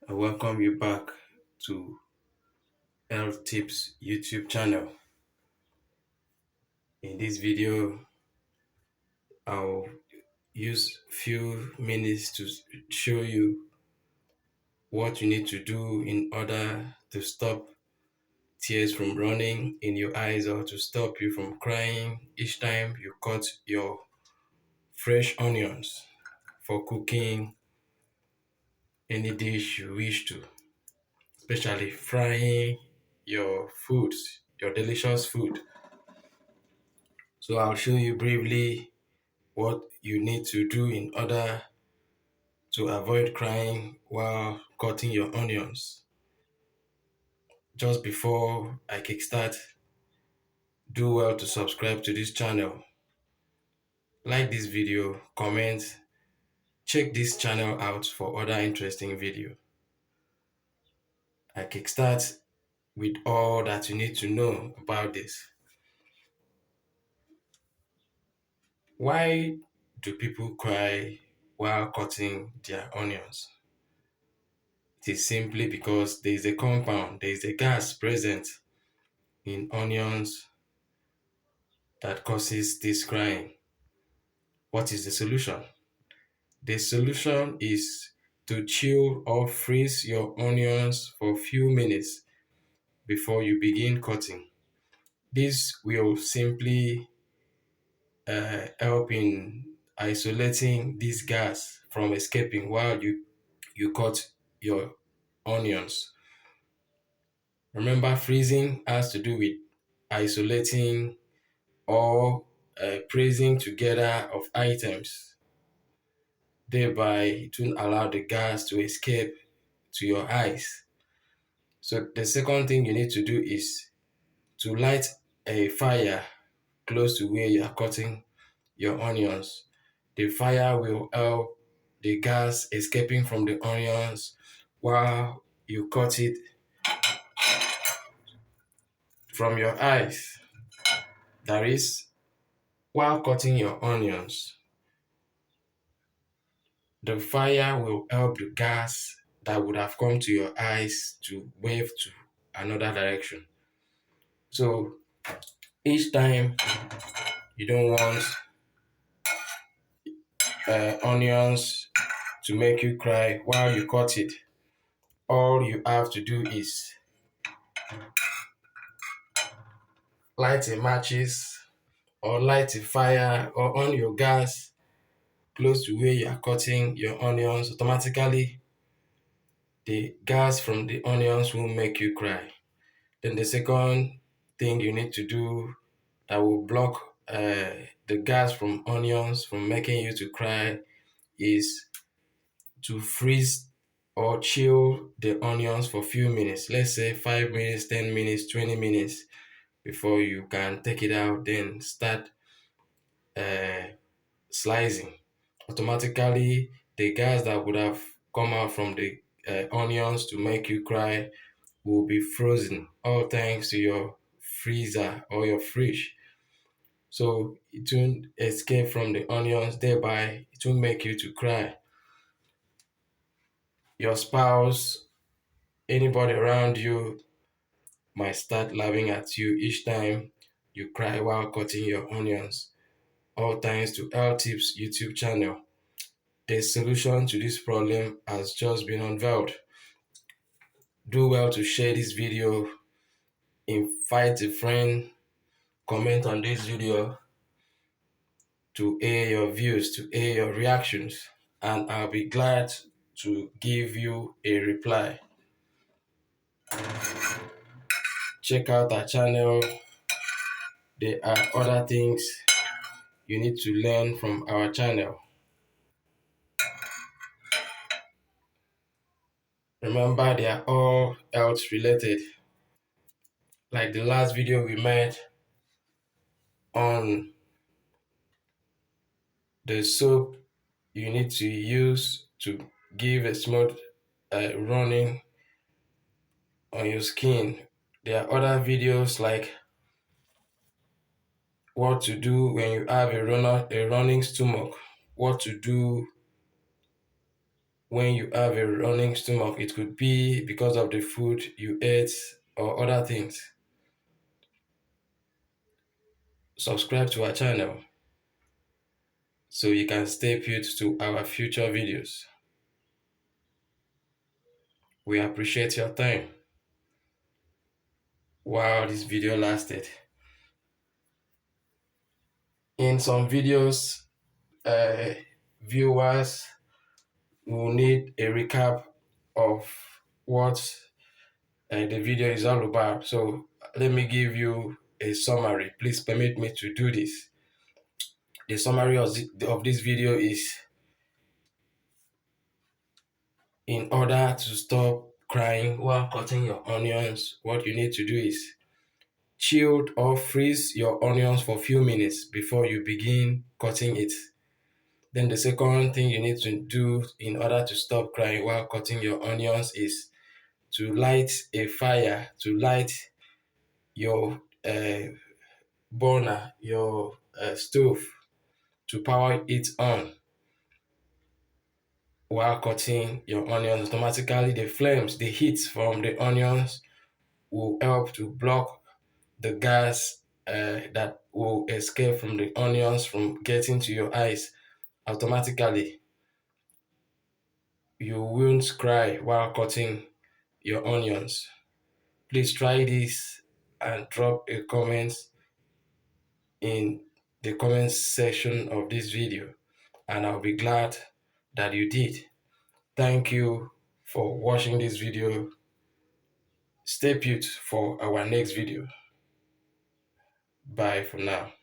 I welcome you back to Health Tips YouTube channel. In this video, I'll use few minutes to show you what you need to do in order to stop tears from running in your eyes or to stop you from crying each time you cut your fresh onions for cooking any dish you wish to, especially frying your foods, your delicious food. So I'll show you briefly what you need to do in order to avoid crying while cutting your onions. Just before I kickstart, do well to subscribe to this channel, like this video, comment, check this channel out for other interesting video. I kickstart with all that you need to know about this. Why do people cry while cutting their onions? It is simply because there is a compound, there is a gas present in onions that causes this crying. What is the solution? The solution is to chill or freeze your onions for a few minutes before you begin cutting. This will simply help in isolating this gas from escaping while you cut your onions. Remember, freezing has to do with isolating or praising together of items. Thereby, it will allow the gas to escape to your eyes. So the second thing you need to do is to light a fire close to where you are cutting your onions. The fire will help the gas escaping from the onions while you cut it from your eyes. That is, while cutting your onions, the fire will help the gas that would have come to your eyes to wave to another direction. So each time you don't want onions to make you cry while you cut it, all you have to do is light a matches or light a fire or on your gas close to where you are cutting your onions. Automatically, the gas from the onions will make you cry. Then the second thing you need to do that will block the gas from onions from making you to cry is to freeze or chill the onions for a few minutes. Let's say 5 minutes, 10 minutes, 20 minutes before you can take it out, then start uh, slicing. Automatically, the gas that would have come out from the onions to make you cry will be frozen, all thanks to your freezer or your fridge. So it won't escape from the onions, thereby it won't make you to cry. Your spouse, anybody around you might start laughing at you each time you cry while cutting your onions. All thanks to L Tips YouTube channel. The solution to this problem has just been unveiled. Do well to share this video, invite a friend, comment on this video to air your views, to air your reactions, and I'll be glad to give you a reply. Check out our channel. There are other things you need to learn from our channel. Remember, they are all health related. Like the last video we made on the soap you need to use to give a smooth running on your skin. There are other videos like what to do when you have a running stomach, what to do when you have a running stomach. It could be because of the food you ate or other things. Subscribe to our channel so you can stay put to our future videos. We appreciate your time while this video lasted. In some videos, uh, viewers will need a recap of what the video is all about. So let me give you a summary. Please permit me to do this. The summary of this video is: in order to stop crying while cutting your onions, what you need to do is chilled or freeze your onions for a few minutes before you begin cutting it. Then the second thing you need to do in order to stop crying while cutting your onions is to light a fire, to light your burner, your stove, to power it on while cutting your onions. Automatically, the flames, the heat from the onions will help to block the gas that will escape from the onions from getting to your eyes. Automatically, you won't cry while cutting your onions. Please try this and drop a comment in the comment section of this video, and I'll be glad that you did. Thank you for watching this video. Stay put for our next video. Bye for now.